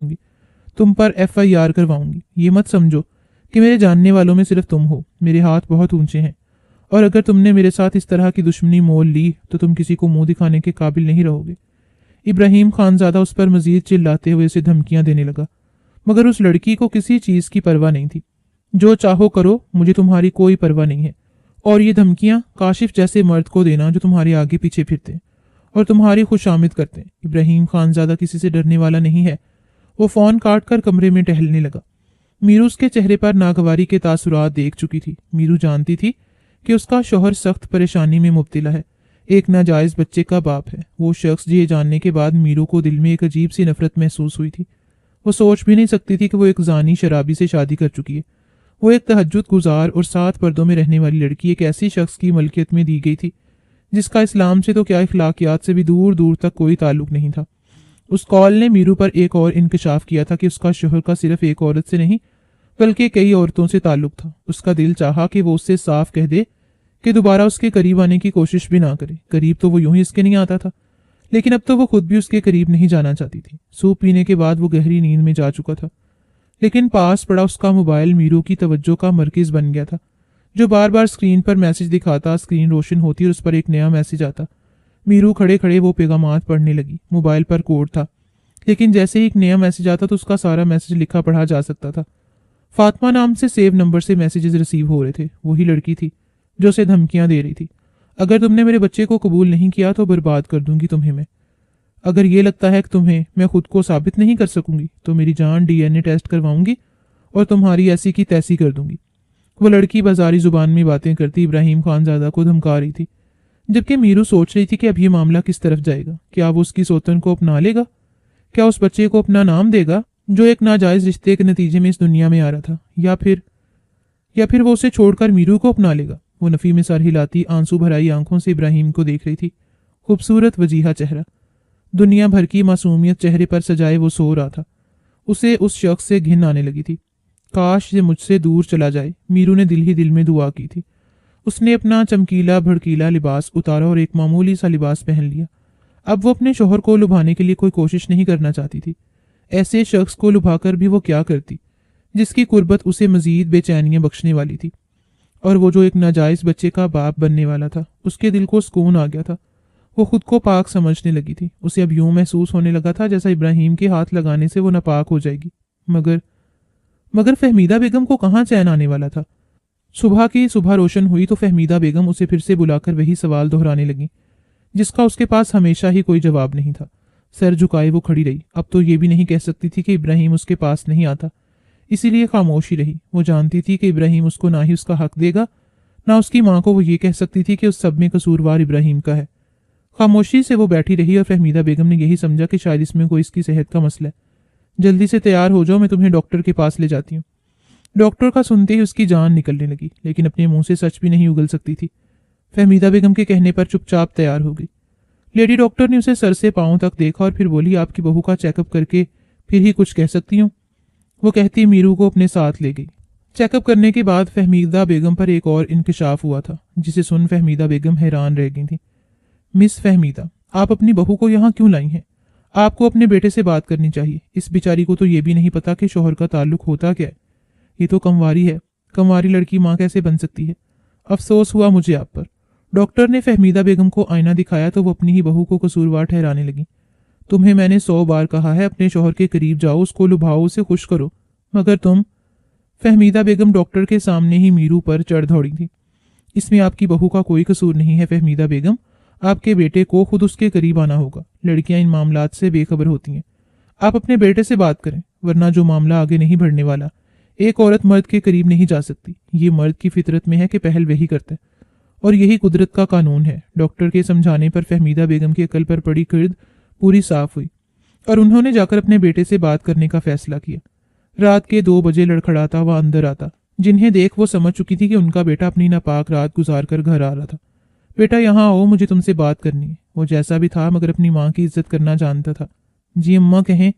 गी, तुम पर FIR करवाऊंगी। ये मत समझो कि मेरे जानने वालों में सिर्फ तुम हो। मेरे हाथ बहुत ऊंचे हैं, और अगर तुमने मेरे साथ इस तरह की दुश्मनी मोल ली तो तुम किसी को मुंह दिखाने के काबिल नहीं रहोगे। इब्राहिम खानजादा उस पर मजीद चिल्लाते हुए उसे धमकियां देने लगा, मगर उस लड़की को किसी चीज की परवाह नहीं थी। जो चाहो करो, मुझे तुम्हारी कोई परवाह नहीं है। और ये धमकियां काशिफ जैसे मर्द को देना जो तुम्हारे आगे पीछे फिरते हैं और तुम्हारी खुशामद करते हैं। इब्राहिम खानजादा किसी से डरने वाला नहीं है। वो फोन काट कर कमरे में टहलने लगा। मीरू उसके चेहरे पर नागवारी के तासुरात देख चुकी थी। मीरू जानती थी कि उसका शौहर सख्त परेशानी में मुब्तला है, एक नाजायज बच्चे का बाप है। वो शख्स ये जानने के बाद मीरू को दिल में एक अजीब सी नफरत महसूस हुई थी। वो सोच भी नहीं सकती थी कि वो एक जानी शराबी से शादी कर चुकी है। वो एक तहज्जुद गुजार और 7 पर्दों में रहने वाली लड़की एक ऐसी शख्स की मलकियत में दी गई थी जिसका इस्लाम से तो क्या इखलाकियात से भी दूर दूर तक कोई ताल्लुक नहीं था। उस कॉल ने मीरू पर एक और इंकशाफ किया था कि उसका शोहर का सिर्फ एक औरत से नहीं बल्कि कई औरतों से ताल्लुक था। उसका दिल चाहा कि वो उससे साफ कह दे कि दोबारा उसके करीब आने की कोशिश भी ना करे। करीब तो वो यूं ही इसके नहीं आता था, लेकिन अब तो वो खुद भी उसके करीब नहीं जाना चाहती थी। सूप पीने के बाद वो गहरी नींद में जा चुका था, लेकिन पास पड़ा उसका मोबाइल मीरू की तवज्जो का मरकज बन गया था। जो बार बार स्क्रीन पर मैसेज दिखाता, स्क्रीन रोशन होती और उस पर एक नया मैसेज आता। मीरू खड़े खड़े वो पैगामात पढ़ने लगी। मोबाइल पर कोड था, लेकिन जैसे ही एक नया मैसेज आता तो उसका सारा मैसेज लिखा पढ़ा जा सकता था। फातिमा नाम से सेव नंबर से मैसेजेस रिसीव हो रहे थे। वही लड़की थी जो उसे धमकियां दे रही थी, अगर तुमने मेरे बच्चे को कबूल नहीं किया तो बर्बाद कर दूंगी तुम्हें मैं। अगर ये लगता है कि तुम्हें मैं खुद को साबित नहीं कर सकूंगी तो मेरी जान DNA टेस्ट करवाऊंगी और तुम्हारी ऐसी की तैसी कर दूंगी। वो लड़की बाजारी जुबान में बातें करती इब्राहिम खानजादा को धमका रही थी, जबकि मीरू सोच रही थी कि अब ये मामला किस तरफ जाएगा। क्या वो उसकी सौतन को अपना लेगा? क्या उस बच्चे को अपना नाम देगा जो एक नाजायज रिश्ते के नतीजे में इस दुनिया में आ रहा था, या फिर वो उसे छोड़कर मीरू को अपना लेगा? वो नफी में सर हिलाती आंसू भराई आंखों से इब्राहिम को देख रही थी। खूबसूरत वजीहा चेहरा, दुनिया भर की मासूमियत चेहरे पर सजाए वो सो रहा था। उसे उस शख्स से घिन आने लगी थी। काश ये मुझसे दूर चला जाए, मीरू ने दिल ही दिल में दुआ की थी। उसने अपना चमकीला भड़कीला लिबास उतारा और एक मामूली सा लिबास पहन लिया। अब वो अपने शोहर को लुभाने के लिए कोई कोशिश नहीं करना चाहती थी। ऐसे शख्स को लुभाकर भी वो क्या करती जिसकी कुर्बत उसे मजीद बेचैनियां बख्शने वाली थी। और वो जो एक नाजायज बच्चे का बाप बनने वाला था, उसके दिल को सुकून आ गया था। वो खुद को पाक समझने लगी थी। उसे अब यूं महसूस होने लगा था जैसा इब्राहिम के हाथ लगाने से वो नापाक हो जाएगी। मगर फहमीदा बेगम को कहाँ चैन आने वाला था? सुबह की सुबह रोशन हुई तो फहमीदा बेगम उसे फिर से बुलाकर वही सवाल दोहराने लगी जिसका उसके पास हमेशा ही कोई जवाब नहीं था। सर झुकाए वो खड़ी रही। अब तो ये भी नहीं कह सकती थी कि इब्राहिम उसके पास नहीं आता, इसीलिए खामोशी रही। वो जानती थी कि इब्राहिम उसको ना ही उसका हक देगा, ना उसकी माँ को वो ये कह सकती थी कि उस सब में कसूरवार इब्राहिम का है। खामोशी से वो बैठी रही और फहमीदा बेगम ने यही समझा कि शायद इसमें कोई इसकी सेहत का मसला है। जल्दी से तैयार हो जाओ, मैं तुम्हें डॉक्टर के पास ले जाती हूँ। डॉक्टर का सुनते ही उसकी जान निकलने लगी, लेकिन अपने मुंह से सच भी नहीं उगल सकती थी। फहमीदा बेगम के कहने पर चुपचाप तैयार हो गई। लेडी डॉक्टर ने उसे सर से पांव तक देखा और फिर बोली, आपकी बहू का चेकअप करके फिर ही कुछ कह सकती हूँ। वो कहती मीरू को अपने साथ ले गई। चेकअप करने के बाद फहमीदा बेगम पर एक और इंकशाफ हुआ था जिसे सुन फहमीदा बेगम हैरान रह गई थी। मिस फहमीदा, आप अपनी बहू को यहाँ क्यों लाई हैं? आपको अपने बेटे से बात करनी चाहिए। इस बेचारी को तो ये भी नहीं पता कि शौहर का ताल्लुक होता क्या है। ये तो कंवारी है, कंवारी लड़की माँ कैसे बन सकती है? अफसोस हुआ मुझे आप पर। डॉक्टर ने फहमीदा बेगम को आईना दिखाया तो वो अपनी ही बहू को कसूरवार ठहराने लगी। तुम्हें मैंने 100 बार कहा है अपने शौहर के करीब जाओ, उसको लुभाओ, उसे खुश करो, मगर तुम। फहमीदा बेगम डॉक्टर के सामने ही मीरू पर चढ़ दौड़ी थी। इसमें आपकी बहू का कोई कसूर नहीं है फहमीदा बेगम, आपके बेटे को खुद उसके करीब आना होगा। लड़कियां इन मामलात से बेखबर होती हैं। आप अपने बेटे से बात करें, वरना जो मामला आगे नहीं बढ़ने वाला। एक औरत मर्द के करीब नहीं जा सकती। ये मर्द की फितरत में है कि पहल वही करता है, और यही कुदरत का कानून है। डॉक्टर के समझाने पर फहमीदा बेगम की अकल पर पड़ी किर्द पूरी साफ हुई और उन्होंने जाकर अपने बेटे से बात करने का फैसला किया। रात के 2 बजे लड़खड़ाता हुआ अंदर आता, जिन्हें देख वो समझ चुकी थी कि उनका बेटा अपनी नापाक रात गुजार कर घर आ रहा था। बेटा यहाँ आओ, मुझे तुमसे बात करनी है। वो जैसा भी था मगर अपनी माँ की इज्जत करना जानता था। जी अम्मा कहें।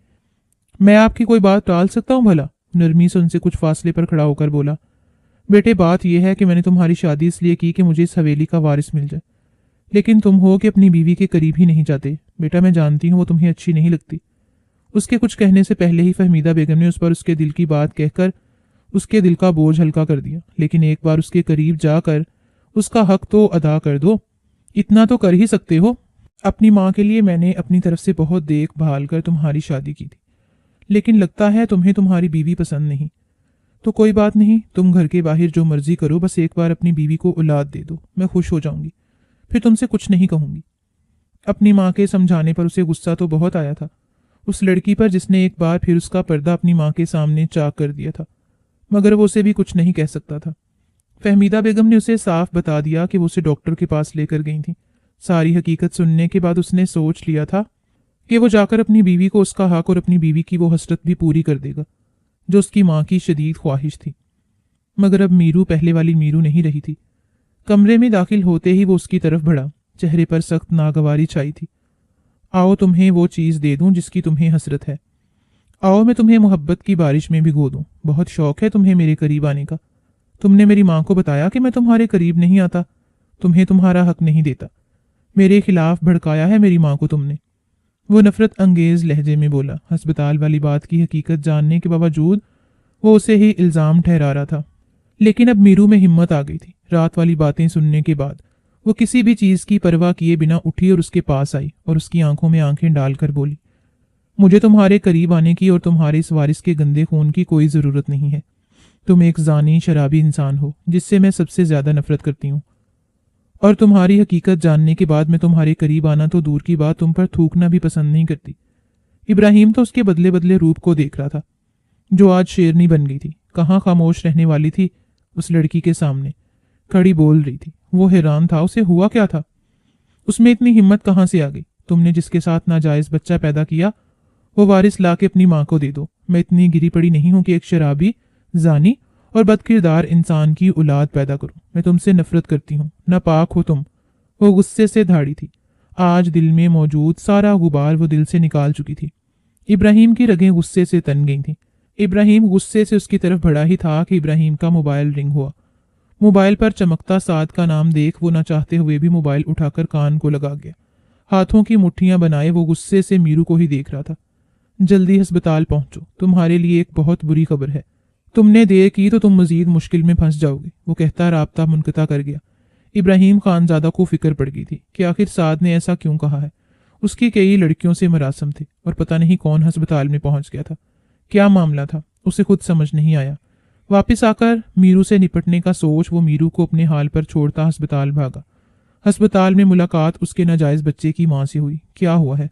मैं आपकी कोई बात टाल सकता हूँ भला? नरमी से उनसे कुछ फासले पर खड़ा होकर बोला। बेटे बात यह है कि मैंने तुम्हारी शादी इसलिए की कि मुझे इस हवेली का वारिस मिल जाए, लेकिन तुम हो कि अपनी बीवी के करीब ही नहीं जाते। बेटा मैं जानती हूँ वो तुम्हें अच्छी नहीं लगती, اس کے کچھ کہنے سے پہلے ہی فہمیدہ بیگم نے اس پر اس کے دل کی بات کہہ کر اس کے دل کا بوجھ ہلکا کر دیا۔ لیکن ایک بار اس کے قریب جا کر اس کا حق تو ادا کر دو، اتنا تو کر ہی سکتے ہو۔ اپنی ماں کے لیے میں نے اپنی طرف سے بہت دیکھ بھال کر تمہاری شادی کی تھی، لیکن لگتا ہے تمہیں تمہاری بیوی پسند نہیں۔ تو کوئی بات نہیں، تم گھر کے باہر جو مرضی کرو، بس ایک بار اپنی بیوی کو اولاد دے دو، میں خوش ہو جاؤں گی، پھر تم سے کچھ نہیں کہوں گی۔ اپنی ماں کے سمجھانے پر اسے غصہ تو بہت آیا تھا، اس لڑکی پر جس نے ایک بار پھر اس کا پردہ اپنی ماں کے سامنے چاک کر دیا تھا، مگر وہ اسے بھی کچھ نہیں کہہ سکتا تھا۔ فہمیدہ بیگم نے اسے صاف بتا دیا کہ وہ اسے ڈاکٹر کے پاس لے کر گئی تھیں۔ ساری حقیقت سننے کے بعد اس نے سوچ لیا تھا کہ وہ جا کر اپنی بیوی کو اس کا حق اور اپنی بیوی کی وہ حسرت بھی پوری کر دے گا جو اس کی ماں کی شدید خواہش تھی۔ مگر اب میرو پہلے والی میرو نہیں رہی تھی۔ کمرے میں داخل ہوتے ہی وہ اس کی طرف بڑھا، چہرے پر سخت ناگواری چھائی تھی۔ آؤ تمہیں وہ چیز دے دوں جس کی تمہیں حسرت ہے، آؤ میں تمہیں محبت کی بارش میں بھگو دوں۔ بہت شوق ہے تمہیں میرے قریب آنے کا، تم نے میری ماں کو بتایا کہ میں تمہارے قریب نہیں آتا، تمہیں تمہارا حق نہیں دیتا، میرے خلاف بھڑکایا ہے میری ماں کو تم نے، وہ نفرت انگیز لہجے میں بولا۔ ہسپتال والی بات کی حقیقت جاننے کے باوجود وہ اسے ہی الزام ٹھہرا رہا تھا، لیکن اب میرو میں ہمت آ گئی تھی۔ رات والی باتیں سننے کے بعد وہ کسی بھی چیز کی پرواہ کیے بنا اٹھی اور اس کے پاس آئی اور اس کی آنکھوں میں آنکھیں ڈال کر بولی، مجھے تمہارے قریب آنے کی اور تمہارے اس وارث کے گندے خون کی کوئی ضرورت نہیں ہے۔ تم ایک زانی شرابی انسان ہو جس سے میں سب سے زیادہ نفرت کرتی ہوں، اور تمہاری حقیقت جاننے کے بعد میں تمہارے قریب آنا تو دور کی بات تم پر تھوکنا بھی پسند نہیں کرتی۔ ابراہیم تو اس کے بدلے بدلے روپ کو دیکھ رہا تھا جو آج شیرنی بن گئی تھی۔ کہاں خاموش رہنے والی تھی اس لڑکی کے سامنے، کھڑی بول رہی تھی۔ وہ حیران تھا اسے ہوا کیا تھا، اس میں اتنی ہمت کہاں سے آ گئی۔ تم نے جس کے ساتھ ناجائز بچہ پیدا کیا وہ وارث لا کے اپنی ماں کو دے دو۔ میں اتنی گری پڑی نہیں ہوں کہ ایک شرابی، زانی اور بد کردار انسان کی اولاد پیدا کروں۔ میں تم سے نفرت کرتی ہوں، ناپاک ہو تم۔ وہ غصے سے دھاڑی تھی، آج دل میں موجود سارا غبار وہ دل سے نکال چکی تھی۔ ابراہیم کی رگیں غصے سے تن گئی تھیں۔ ابراہیم غصے سے اس کی طرف بڑھا ہی تھا کہ ابراہیم کا موبائل رنگ ہوا۔ موبائل پر چمکتا سعد کا نام دیکھ وہ نہ چاہتے ہوئے بھی موبائل اٹھا کر کان کو لگا گیا۔ ہاتھوں کی مٹھیاں بنائے وہ غصے سے میرو کو ہی دیکھ رہا تھا۔ جلدی ہسپتال پہنچو، تمہارے لیے ایک بہت بری خبر ہے، تم نے دیر کی تو تم مزید مشکل میں پھنس جاؤ گے۔ وہ کہتا رابطہ منقطع کر گیا۔ ابراہیم خانزادہ کو فکر پڑ گئی تھی کہ آخر سعد نے ایسا کیوں کہا ہے۔ اس کی کئی لڑکیوں سے مراسم تھے اور پتہ نہیں کون ہسپتال میں پہنچ گیا تھا، کیا معاملہ تھا اسے خود سمجھ نہیں آیا۔ واپس آ کر میرو سے نپٹنے کا سوچ وہ میرو کو اپنے حال پر چھوڑتا ہسپتال بھاگا۔ ہسپتال میں ملاقات اس کے ناجائز بچے کی ماں سے ہوئی۔ کیا ہوا ہے،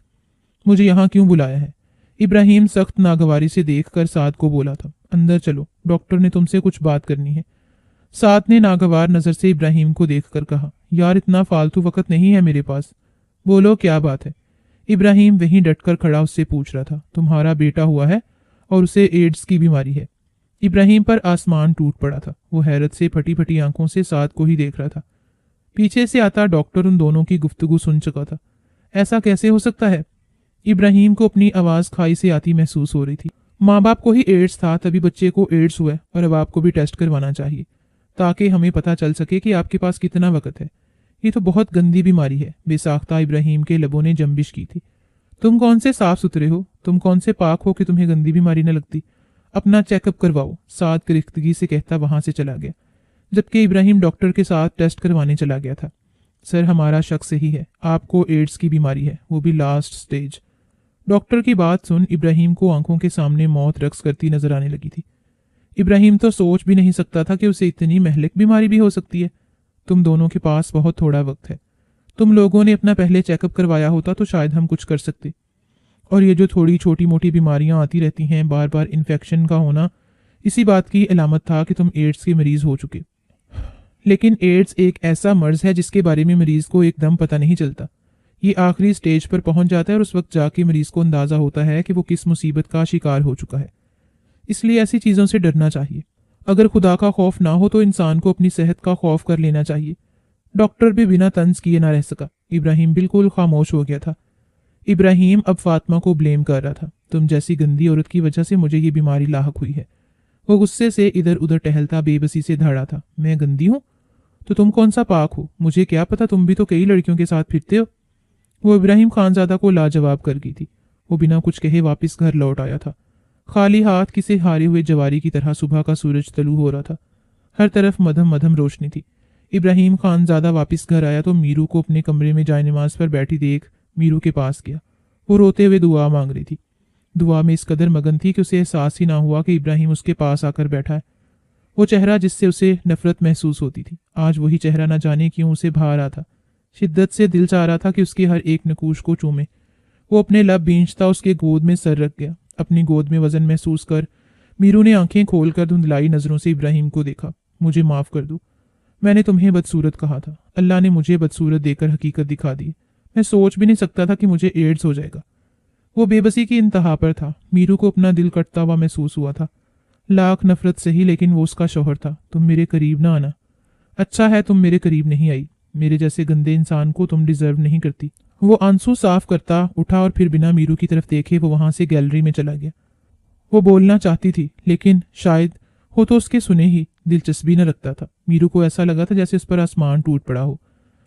مجھے یہاں کیوں بلایا ہے؟ ابراہیم سخت ناگواری سے دیکھ کر سعد کو بولا تھا، اندر چلو، ڈاکٹر نے تم سے کچھ بات کرنی ہے۔ سعد نے ناگوار نظر سے ابراہیم کو دیکھ کر کہا، یار اتنا فالتو وقت نہیں ہے میرے پاس، بولو کیا بات ہے۔ ابراہیم وہیں ڈٹ کر کھڑا اس سے پوچھ رہا تھا، تمہارا بیٹا ہوا ہے اور اسے ایڈز کی بیماری ہے۔ ابراہیم پر آسمان ٹوٹ پڑا تھا، وہ حیرت سے پھٹی پھٹی آنکھوں سے سعد کو ہی دیکھ رہا تھا۔ پیچھے سے آتا ڈاکٹر ان دونوں کی گفتگو سن چکا تھا۔ ایسا کیسے ہو سکتا ہے؟ ابراہیم کو اپنی آواز کھائی سے آتی محسوس ہو رہی تھی۔ ماں باپ کو ہی ایڈز تھا، تبھی بچے کو ایڈز ہوا ہے، اور اب آپ کو بھی ٹیسٹ کروانا چاہیے تاکہ ہمیں پتہ چل سکے کہ آپ کے پاس کتنا وقت ہے۔ یہ تو بہت گندی بیماری ہے۔ بے ساختہ ابراہیم کے لبوں نے جنبش کی تھی۔ تم کون سے صاف ستھرے ہو، تم کون سے پاک ہو کہ تمہیں گندی بیماری نہ لگتی؟ اپنا چیک اپ کرواؤ، سعد کرختگی سے کہتا وہاں سے چلا گیا، جبکہ ابراہیم ڈاکٹر کے ساتھ ٹیسٹ کروانے چلا گیا تھا۔ سر ہمارا شک صحیح ہے، آپ کو ایڈز کی بیماری ہے، وہ بھی لاسٹ سٹیج۔ ڈاکٹر کی بات سن ابراہیم کو آنکھوں کے سامنے موت رقص کرتی نظر آنے لگی تھی۔ ابراہیم تو سوچ بھی نہیں سکتا تھا کہ اسے اتنی مہلک بیماری بھی ہو سکتی ہے۔ تم دونوں کے پاس بہت تھوڑا وقت ہے، تم لوگوں نے اپنا پہلے چیک اپ کروایا ہوتا تو شاید ہم کچھ کر سکتے، اور یہ جو تھوڑی چھوٹی موٹی بیماریاں آتی رہتی ہیں، بار بار انفیکشن کا ہونا، اسی بات کی علامت تھا کہ تم ایڈز کے مریض ہو چکے۔ لیکن ایڈز ایک ایسا مرض ہے جس کے بارے میں مریض کو ایک دم پتہ نہیں چلتا، یہ آخری سٹیج پر پہنچ جاتا ہے اور اس وقت جا کے مریض کو اندازہ ہوتا ہے کہ وہ کس مصیبت کا شکار ہو چکا ہے۔ اس لیے ایسی چیزوں سے ڈرنا چاہیے۔ اگر خدا کا خوف نہ ہو تو انسان کو اپنی صحت کا خوف کر لینا چاہیے۔ ڈاکٹر بھی بنا طنز کیے نہ رہ سکا۔ ابراہیم بالکل خاموش ہو گیا تھا۔ ابراہیم اب فاطمہ کو بلیم کر رہا تھا، تم جیسی گندی عورت کی وجہ سے مجھے یہ بیماری لاحق ہوئی ہے۔ وہ غصے سے ادھر ادھر ٹہلتا بے بسی سے دھڑا تھا، میں گندی ہوں تو تم کون سا پاک ہو؟ مجھے کیا پتا، تم بھی تو کئی لڑکیوں کے ساتھ پھرتے ہو۔ وہ ابراہیم خانزادہ کو لاجواب کر گئی تھی۔ वो बिना कुछ कहे वापस घर लौट आया था, खाली हाथ, किसी हारे हुए जवारी की तरह। सुबह का सूरज तलू हो रहा था, हर तरफ मधम मधम रोशनी थी। इब्राहिम खानजादा वापस घर आया तो मीरू को अपने कमरे में जाए नमाज पर बैठी देख मीरू के पास गया। वो रोते हुए दुआ मांग रही थी। दुआ में इस कदर मगन थी कि उसे एहसास ही ना हुआ कि इब्राहिम उसके पास आकर बैठा है। वो चेहरा जिससे उसे नफरत महसूस होती थी, आज वही चेहरा न जाने क्यों उसे भा रहा था। शिद्दत से दिल चाह रहा था कि उसके हर एक नकूश को चूमे। वो अपने लब भींचता उसके गोद में सर रख गया। अपनी गोद में वजन महसूस कर मीरू ने आंखें खोलकर धुंधलाई नजरों से इब्राहिम को देखा। मुझे माफ कर दो, मैंने तुम्हें बदसूरत कहा था। अल्लाह ने मुझे बदसूरत देकर हकीकत दिखा दी। मैं सोच भी नहीं सकता था कि मुझे एड्स हो जाएगा। वो बेबसी की इंतहा पर था। मीरू को अपना दिल कटता हुआ महसूस हुआ था। लाख नफरत सही, लेकिन वो उसका शौहर था। तुम मेरे करीब ना आना। अच्छा है तुम मेरे करीब नहीं आई। मेरे जैसे गंदे इंसान को तुम डिजर्व नहीं करती। वो आंसू साफ करता उठा और फिर बिना मीरू की तरफ देखे वो वहां से गैलरी में चला गया। वो बोलना चाहती थी, लेकिन शायद हो तो उसके सुने ही दिलचस्पी न रखता था। मीरू को ऐसा लगा था जैसे उस पर आसमान टूट पड़ा हो।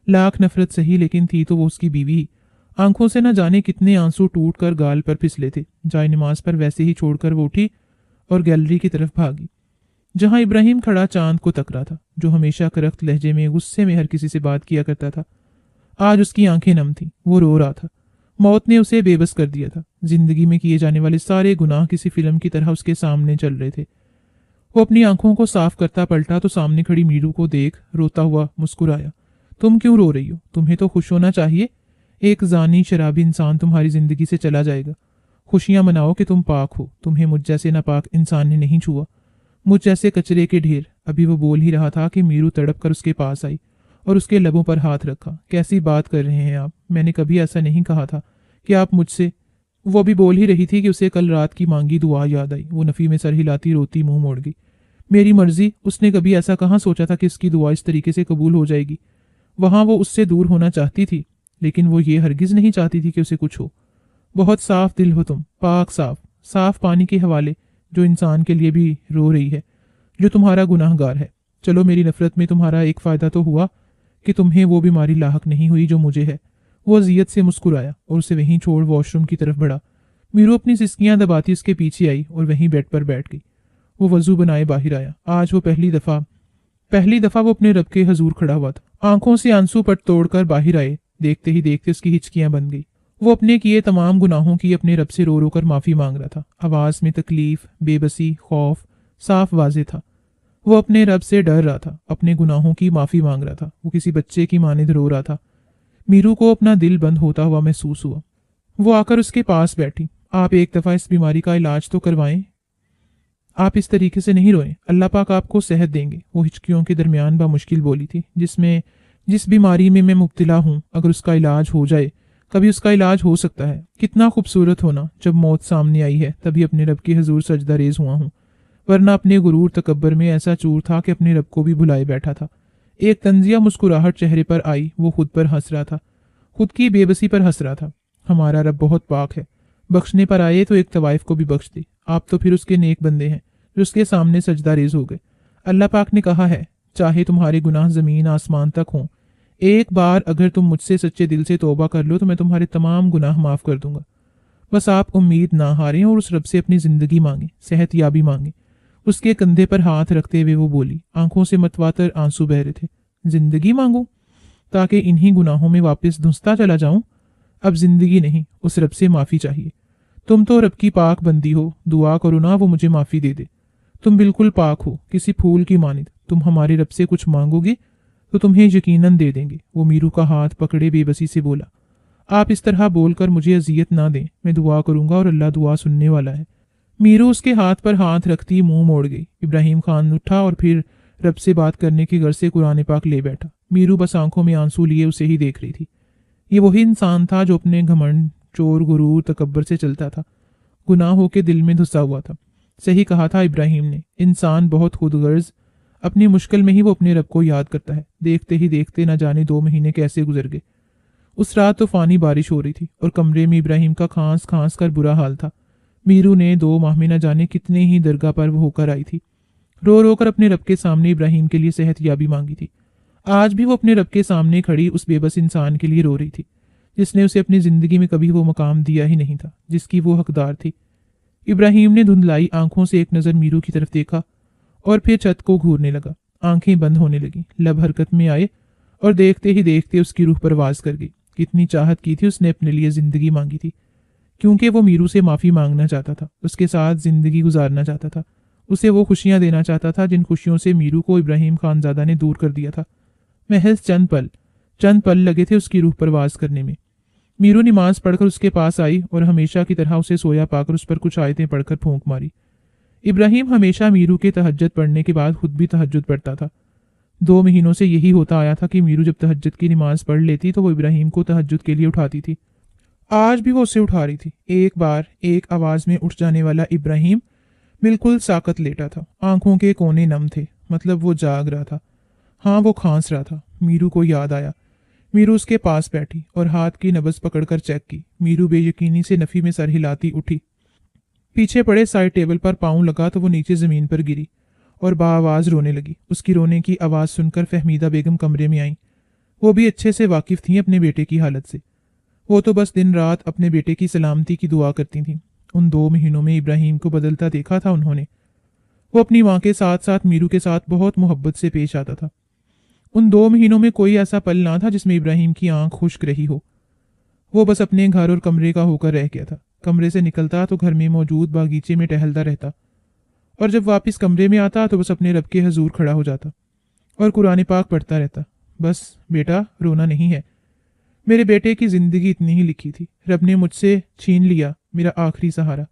लाख नफरत सही, लेकिन थी तो वो उसकी बीवी ही। आंखों से न जाने कितने आंसू टूट कर गाल पर फिसले थे। जाए नमाज पर वैसे ही छोड़कर वो उठी और गैलरी की तरफ भागी, जहां इब्राहिम खड़ा चांद को तक रहा था, जो हमेशा करख्त लहजे में गुस्से में हर किसी से बात किया करता था। आज उसकी आंखें नम थीं। वो रो रहा था। मौत ने उसे बेबस कर दिया था। जिंदगी में किए जाने वाले सारे गुनाह किसी फिल्म की तरह उसके सामने चल रहे थे। वो अपनी आंखों को साफ करता पलटा तो सामने खड़ी मीरू को देख रोता हुआ मुस्कुराया। तुम क्यों रो रही हो? तुम्हें तो खुश होना चाहिए। एक जानी शराबी इंसान तुम्हारी जिंदगी से चला जाएगा। खुशियां मनाओ कि तुम पाक हो। तुम्हें मुझ जैसे नापाक इंसान ने नहीं छुआ, मुझ जैसे कचरे के ढेर। अभी वो बोल ही रहा था कि मीरू तड़प कर उसके पास आई और उसके लबों पर हाथ रखा। कैसी बात कर रहे हैं आप? मैंने कभी ऐसा नहीं कहा था कि आप मुझसे। वो भी बोल ही रही थी कि उसे कल रात की मांगी दुआ याद आई। वो नफी में सर हिलाती रोती मुंह मोड़ गई। मेरी मर्जी। उसने कभी ऐसा कहाँ सोचा था कि इसकी दुआ इस तरीके से कबूल हो जाएगी। वहां वो उससे दूर होना चाहती थी, लेकिन वो ये हरगिज नहीं चाहती थी कि उसे कुछ हो। बहुत साफ दिल हो तुम, पाक साफ, साफ पानी के हवाले, जो इंसान के लिए भी रो रही है, जो तुम्हारा गुनाहगार है। चलो मेरी नफरत में तुम्हारा एक फ़ायदा तो हुआ कि तुम्हें वो बीमारी लाहक नहीं हुई जो मुझे है। वो अजियत से मुस्कुराया और उसे वहीं छोड़ वॉशरूम की तरफ बढ़ा। मीरू अपनी सिसकियां दबाती उसके पीछे आई और वहीं बेड पर बैठ गई। वो वजू बनाए बाहर आया। आज वो पहली दफा वो अपने रब के हजूर खड़ा हुआ था। आंखों से आंसू पट तोड़कर बाहर आए। देखते ही देखते उसकी हिचकियां बन गई। वो अपने किए तमाम गुनाहों की अपने रब से रो रो कर माफी मांग रहा था। आवाज में तकलीफ, बेबसी, खौफ साफ वाजे था। वो अपने रब से डर रहा था, अपने गुनाहों की माफी मांग रहा था। वो किसी बच्चे की मानिंद रो रहा था। मीरू को अपना दिल बंद होता हुआ महसूस हुआ। वो आकर उसके पास बैठी। आप एक दफा इस बीमारी का इलाज तो करवाएं। आप इस तरीके से नहीं रोएं, अल्लाह पाक आपको सेहत देंगे। वो हिचकियों के दरमियान बामुश्किल बोली थी, जिस बीमारी में मैं मुब्तला हूं, अगर उसका इलाज हो जाए, कभी उसका इलाज हो सकता है। कितना खूबसूरत होना, जब मौत सामने आई है तभी अपने रब के हजूर सजदा रेज हुआ हूं, वरना अपने गुरूर तकब्बर में ऐसा चूर था कि अपने रब को भी भुलाए बैठा था। एक तंजिया मुस्कुराहट चेहरे पर आई। वो खुद पर हंस रहा था, खुद की बेबसी पर हंस रहा था। हमारा रब बहुत पाक है, बख्शने पर आए तो एक तवाइफ को भी बख्श दे। आप तो फिर उसके नेक बंदे हैं जो उसके सामने सजदा रेज हो गए। अल्लाह पाक ने कहा है, चाहे तुम्हारे गुनाह जमीन आसमान तक हों, एक बार अगर तुम मुझसे सच्चे दिल से तौबा कर लो तो मैं तुम्हारे तमाम गुनाह माफ कर दूंगा। बस आप उम्मीद ना हारें और उस रब से अपनी जिंदगी मांगे, सेहत याबी मांगे। उसके कंधे पर हाथ रखते हुए वो बोली। आंखों से मतवातर आंसू बह रहे थे। जिंदगी मांगू ताकि इन्हीं गुनाहों में वापस धुंसता चला जाऊं? अब जिंदगी नहीं, उस रब से माफी चाहिए। तुम तो रब की पाक बंदी हो, दुआ करो ना वो मुझे माफी दे दे। तुम बिल्कुल पाक हो, किसी फूल की मानिद। तुम हमारे रब से कुछ मांगोगे तो तुम्हें यकीनन दे देंगे। वो मीरू का हाथ पकड़े बेबसी से बोला, आप इस तरह बोलकर मुझे अजियत ना दें। मैं दुआ करूंगा और अल्लाह दुआ सुनने वाला है। मीरू उसके हाथ पर हाथ रखती मुंह मोड़ गई। इब्राहिम खान उठा और फिर रब से बात करने के घर से कुरान पाक ले बैठा। मीरू बस आंखों में आंसू लिए उसे ही देख रही थी। ये वही इंसान था जो अपने घमंड, चोर, गुरूर, तकब्बर से चलता था, गुनाहों के दिल में धुसा हुआ था। सही कहा था इब्राहिम ने, इंसान बहुत खुदगर्ज, अपनी मुश्किल में ही वो अपने रब को याद करता है। देखते ही देखते न जाने 2 महीने कैसे गुजर गए। उस रात तूफानी बारिश हो रही थी और कमरे में इब्राहिम का खांस खांस कर बुरा हाल था। मीरू ने 2 माह में न जाने कितने ही दरगाह पर होकर आई थी। रो रो कर अपने रब के सामने इब्राहिम के लिए सेहत याबी मांगी थी। आज भी वो अपने रब के सामने खड़ी उस बेबस इंसान के लिए रो रही थी جس نے اسے اپنی زندگی میں کبھی وہ مقام دیا ہی نہیں تھا جس کی وہ حقدار تھی۔ ابراہیم نے دھندلائی آنکھوں سے ایک نظر میرو کی طرف دیکھا اور پھر چھت کو گھورنے لگا۔ آنکھیں بند ہونے لگیں، لب حرکت میں آئے اور دیکھتے ہی دیکھتے اس کی روح پرواز کر گئی۔ کتنی چاہت کی تھی اس نے اپنے لیے زندگی مانگی تھی، کیونکہ وہ میرو سے معافی مانگنا چاہتا تھا، اس کے ساتھ زندگی گزارنا چاہتا تھا، اسے وہ خوشیاں دینا چاہتا تھا جن خوشیوں سے میرو کو ابراہیم خانزادہ نے دور کر دیا تھا۔ محض چند پل لگے تھے اس کی روح پرواز کرنے میں۔ میرو نماز پڑھ کر اس کے پاس آئی اور ہمیشہ کی طرح اسے سویا پا کر اس پر کچھ آیتیں پڑھ کر پھونک ماری۔ ابراہیم ہمیشہ میرو کے تہجد پڑھنے کے بعد خود بھی تہجد پڑھتا تھا۔ 2 مہینوں سے یہی ہوتا آیا تھا کہ میرو جب تہجد کی نماز پڑھ لیتی تو وہ ابراہیم کو تہجد کے لیے اٹھاتی تھی۔ آج بھی وہ اسے اٹھا رہی تھی۔ ایک بار ایک آواز میں اٹھ جانے والا ابراہیم بالکل ساکت لیٹا تھا، آنکھوں کے کونے نم تھے، مطلب وہ جاگ رہا تھا۔ ہاں، وہ کھانس رہا تھا۔ میرو کو یاد آیا۔ میرو اس کے پاس بیٹھی اور ہاتھ کی نبض پکڑ کر چیک کی۔ میرو بے یقینی سے نفی میں سر ہلاتی اٹھی، پیچھے پڑے سائڈ ٹیبل پر پاؤں لگا تو وہ نیچے زمین پر گری اور بآواز رونے لگی۔ اس کی رونے کی آواز سن کر فہمیدہ بیگم کمرے میں آئیں۔ وہ بھی اچھے سے واقف تھیں اپنے بیٹے کی حالت سے۔ وہ تو بس دن رات اپنے بیٹے کی سلامتی کی دعا کرتی تھیں۔ ان 2 مہینوں میں ابراہیم کو بدلتا دیکھا تھا انہوں نے۔ وہ اپنی ماں کے ساتھ ساتھ میرو کے ساتھ بہت محبت سے پیش آتا تھا۔ ان 2 مہینوں میں کوئی ایسا پل نہ تھا جس میں ابراہیم کی آنکھ خشک رہی ہو۔ وہ بس اپنے گھر اور کمرے کا ہو کر رہ گیا تھا۔ کمرے سے نکلتا تو گھر میں موجود باغیچے میں ٹہلتا رہتا، اور جب واپس کمرے میں آتا تو بس اپنے رب کے حضور کھڑا ہو جاتا اور قرآن پاک پڑھتا رہتا۔ بس بیٹا، رونا نہیں ہے۔ میرے بیٹے کی زندگی اتنی ہی لکھی تھی، رب نے مجھ سے چھین لیا میرا آخری سہارا۔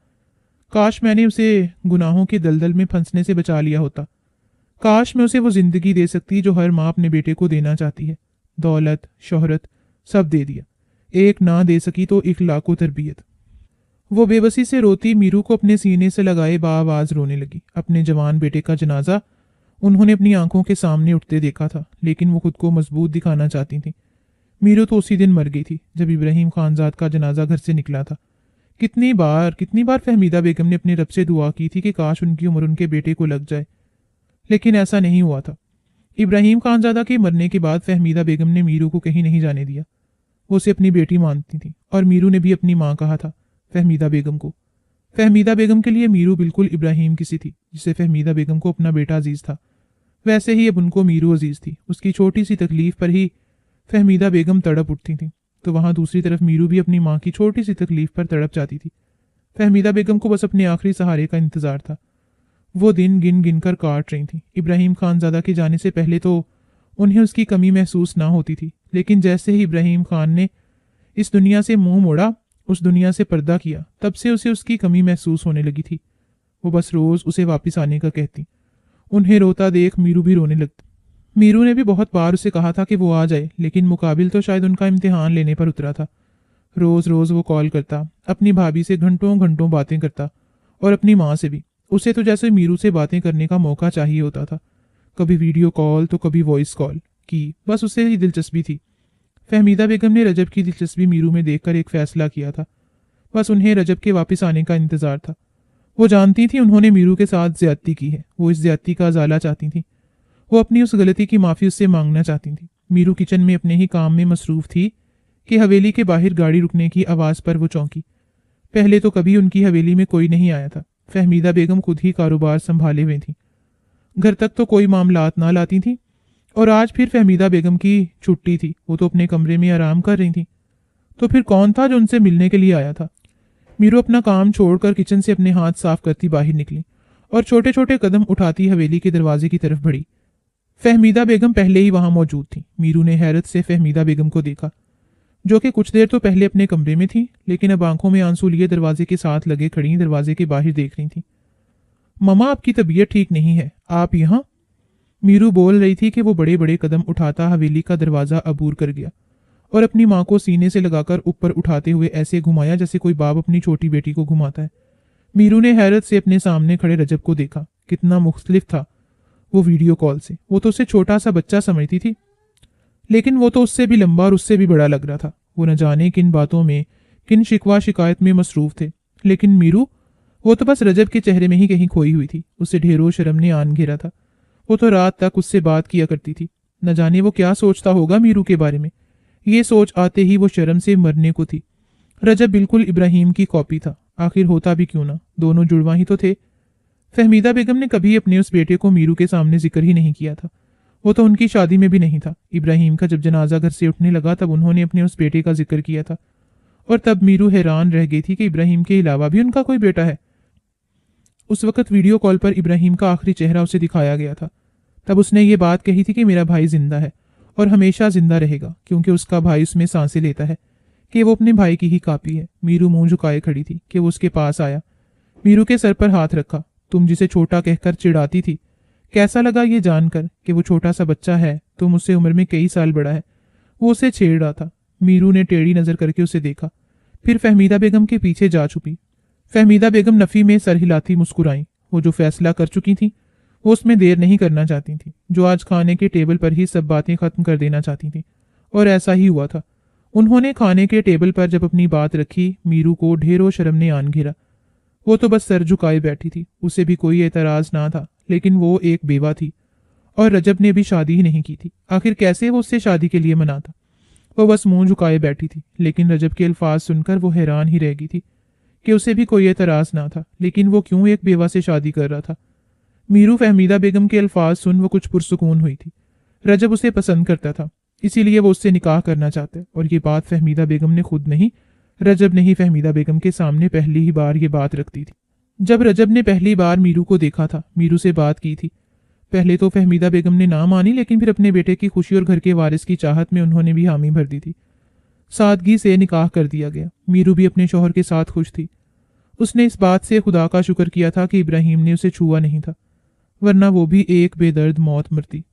کاش میں نے اسے گناہوں کے دلدل میں پھنسنے سے بچا لیا ہوتا۔ کاش میں اسے وہ زندگی دے سکتی جو ہر ماں اپنے بیٹے کو دینا چاہتی ہے۔ دولت، شہرت، سب دے دیا، ایک نہ دے سکی تو اخلاق و تربیت۔ وہ بے بسی سے روتی میرو کو اپنے سینے سے لگائے بآواز رونے لگی۔ اپنے جوان بیٹے کا جنازہ انہوں نے اپنی آنکھوں کے سامنے اٹھتے دیکھا تھا، لیکن وہ خود کو مضبوط دکھانا چاہتی تھیں۔ میرو تو اسی دن مر گئی تھی جب ابراہیم خانزاد کا جنازہ گھر سے نکلا تھا۔ کتنی بار فہمیدہ بیگم نے اپنے رب سے دعا کی تھی کہ کاش ان کی عمر ان کے بیٹے کو لگ جائے، لیکن ایسا نہیں ہوا تھا۔ ابراہیم خانزادہ کے مرنے کے بعد فہمیدہ بیگم نے میرو کو کہیں نہیں جانے دیا۔ وہ اسے اپنی بیٹی مانتی تھی، اور میرو نے بھی اپنی ماں کہا تھا فہمیدہ بیگم کو۔ فہمیدہ بیگم کے لیے میرو بالکل ابراہیم کی سی تھی، جسے فہمیدہ بیگم کو اپنا بیٹا عزیز تھا، ویسے ہی اب ان کو میرو عزیز تھی۔ اس کی چھوٹی سی تکلیف پر ہی فہمیدہ بیگم تڑپ اٹھتی تھیں، تو وہاں دوسری طرف میرو بھی اپنی ماں کی چھوٹی سی تکلیف پر تڑپ جاتی تھی۔ فہمیدہ بیگم کو بس اپنے آخری سہارے کا انتظار تھا۔ وہ دن گن گن کر کاٹ رہی تھیں۔ ابراہیم خانزادہ کے جانے سے پہلے تو انہیں اس کی کمی محسوس نہ ہوتی تھی، لیکن جیسے ہی ابراہیم خان نے اس دنیا سے منہ موڑا، اس دنیا سے پردہ کیا، تب سے اسے اس کی کمی محسوس ہونے لگی تھی۔ وہ بس روز اسے واپس آنے کا کہتی۔ انہیں روتا دیکھ میرو بھی رونے لگتی۔ میرو نے بھی بہت بار اسے کہا تھا کہ وہ آ جائے، لیکن مقابل تو شاید ان کا امتحان لینے پر اترا تھا۔ روز روز وہ کال کرتا، اپنی بھابھی سے گھنٹوں گھنٹوں باتیں کرتا، اور اپنی ماں سے بھی۔ اسے تو جیسے میرو سے باتیں کرنے کا موقع چاہیے ہوتا تھا، کبھی ویڈیو کال تو کبھی وائس کال کی، بس اسے ہی دلچسپی تھی۔ فہمیدہ بیگم نے رجب کی دلچسپی میرو میں دیکھ کر ایک فیصلہ کیا تھا، بس انہیں رجب کے واپس آنے کا انتظار تھا۔ وہ جانتی تھیں انہوں نے میرو کے ساتھ زیادتی کی ہے، وہ اس زیادتی کا ازالہ چاہتی تھیں، وہ اپنی اس غلطی کی معافی اس سے مانگنا چاہتی تھیں۔ میرو کچن میں اپنے ہی کام میں مصروف تھی کہ حویلی کے باہر گاڑی رکنے کی آواز پر وہ چونکی۔ پہلے تو کبھی ان کی حویلی میں کوئی نہیں آیا تھا۔ فہمیدہ بیگم خود ہی کاروبار سنبھالے ہوئے تھیں، گھر تک تو کوئی معاملات نہ لاتی تھیں، اور آج پھر فہمیدہ بیگم کی چھٹی تھی، وہ تو اپنے کمرے میں آرام کر رہی تھیں، تو پھر کون تھا جو ان سے ملنے کے لیے آیا تھا؟ میرو اپنا کام چھوڑ کر کچن سے اپنے ہاتھ صاف کرتی باہر نکلی اور چھوٹے چھوٹے قدم اٹھاتی حویلی کے دروازے کی طرف بڑھی۔ فہمیدہ بیگم پہلے ہی وہاں موجود تھیں۔ میرو نے حیرت سے فہمیدہ بیگم کو دیکھا، جو کہ کچھ دیر تو پہلے اپنے کمرے میں تھی، لیکن اب آنکھوں میں آنسو لیے دروازے کے ساتھ لگے کھڑی دروازے کے باہر دیکھ رہی تھیں۔ مما، آپ کی طبیعت ٹھیک نہیں ہے، آپ یہاں؟ میرو بول رہی تھی کہ وہ بڑے بڑے قدم اٹھاتا حویلی کا دروازہ عبور کر گیا اور اپنی ماں کو سینے سے لگا کر اوپر اٹھاتے ہوئے ایسے گھمایا جیسے کوئی باپ اپنی چھوٹی بیٹی کو گھماتا ہے۔ میرو نے حیرت سے اپنے سامنے کھڑے رجب کو دیکھا، کتنا مختلف تھا وہ ویڈیو کال سے۔ وہ تو اسے چھوٹا سا بچہ سمجھتی تھی، لیکن وہ تو اس سے بھی لمبا اور اس سے بھی بڑا لگ رہا تھا۔ وہ نہ جانے کن باتوں میں، کن شکوہ شکایت میں مصروف تھے، لیکن میرو، وہ تو بس رجب کے چہرے میں ہی کہیں کھوئی ہوئی تھی۔ اسے ڈھیروں شرم نے آن گھیرا تھا۔ وہ تو رات تک اس سے بات کیا کرتی تھی، نہ جانے وہ کیا سوچتا ہوگا میرو کے بارے میں۔ ये सोच आते ही वो शर्म से मरने को थी। रजब बिल्कुल इब्राहिम की कॉपी था। आखिर होता भी क्यों ना, दोनों जुड़वा ही तो थे। फहमीदा बेगम ने कभी अपने उस बेटे को मीरू के सामने जिक्र ही नहीं किया था। वो तो उनकी शादी में भी नहीं था। इब्राहिम का जब जनाजा घर से उठने लगा तब उन्होंने अपने उस बेटे का जिक्र किया था, और तब मीरू हैरान रह गई थी कि इब्राहिम के अलावा भी उनका कोई बेटा है। उस वक्त वीडियो कॉल पर इब्राहिम का आखिरी चेहरा उसे दिखाया गया था। तब उसने ये बात कही थी कि मेरा भाई जिंदा है और हमेशा जिंदा रहेगा, क्योंकि उसका भाई उसमें सांसें लेता है, कि वो अपने भाई की ही कॉपी है। मीरू मुंह झुकाए खड़ी थी कि वो उसके पास आया, मीरू के सर पर हाथ रखा। तुम जिसे छोटा कहकर चिढ़ाती थी, कैसा लगा ये जानकर कि वो छोटा सा बच्चा है, तुम उससे उम्र में कई साल बड़ा है। वो उसे छेड़ रहा था। मीरू ने टेढ़ी नजर करके उसे देखा, फिर फहमीदा बेगम के पीछे जा छुपी। फहमीदा बेगम नफी में सर हिलाती मुस्कुराई। वो जो फैसला कर चुकी थी वो उसमें देर नहीं करना चाहती थी, जो आज खाने के टेबल पर ही सब बातें खत्म कर देना चाहती थी। और ऐसा ही हुआ था। उन्होंने खाने के टेबल पर जब अपनी बात रखी, मीरू को ढेरों शर्म ने आन घेरा। वो तो बस सर झुकाए बैठी थी, उसे भी कोई एतराज ना था, लेकिन वो एक बेवा थी और रजब ने भी शादी ही नहीं की थी। आखिर कैसे वो उससे शादी के लिए मनाता। वो बस मुंह झुकाए बैठी थी, लेकिन रजब के अल्फाज सुनकर वो हैरान ही रह गई थी कि उसे भी कोई एतराज ना था, लेकिन वो क्यों एक बेवा से शादी कर रहा था। मीरू फहमीदा बेगम के अल्फाज सुन वो कुछ पुरसुकून हुई थी। रजब उसे पसंद करता था, इसीलिए वो उससे निकाह करना चाहता, और ये बात फहमीदा बेगम ने खुद नहीं, रजब ने ही फहमीदा बेगम के सामने पहली ही बार ये बात रख दी थी। जब रजब ने पहली बार मीरू को देखा था, मीरू से बात की थी, पहले तो फहमीदा बेगम ने ना मानी, लेकिन फिर अपने बेटे की खुशी और घर के वारिस की चाहत में उन्होंने भी हामी भर दी थी। सादगी से निकाह कर दिया गया। मीरू भी अपने शौहर के साथ खुश थी। उसने इस बात से खुदा का शुक्र किया था कि इब्राहिम ने उसे छुआ नहीं था, वरना वो भी एक बेदर्द मौत मरती।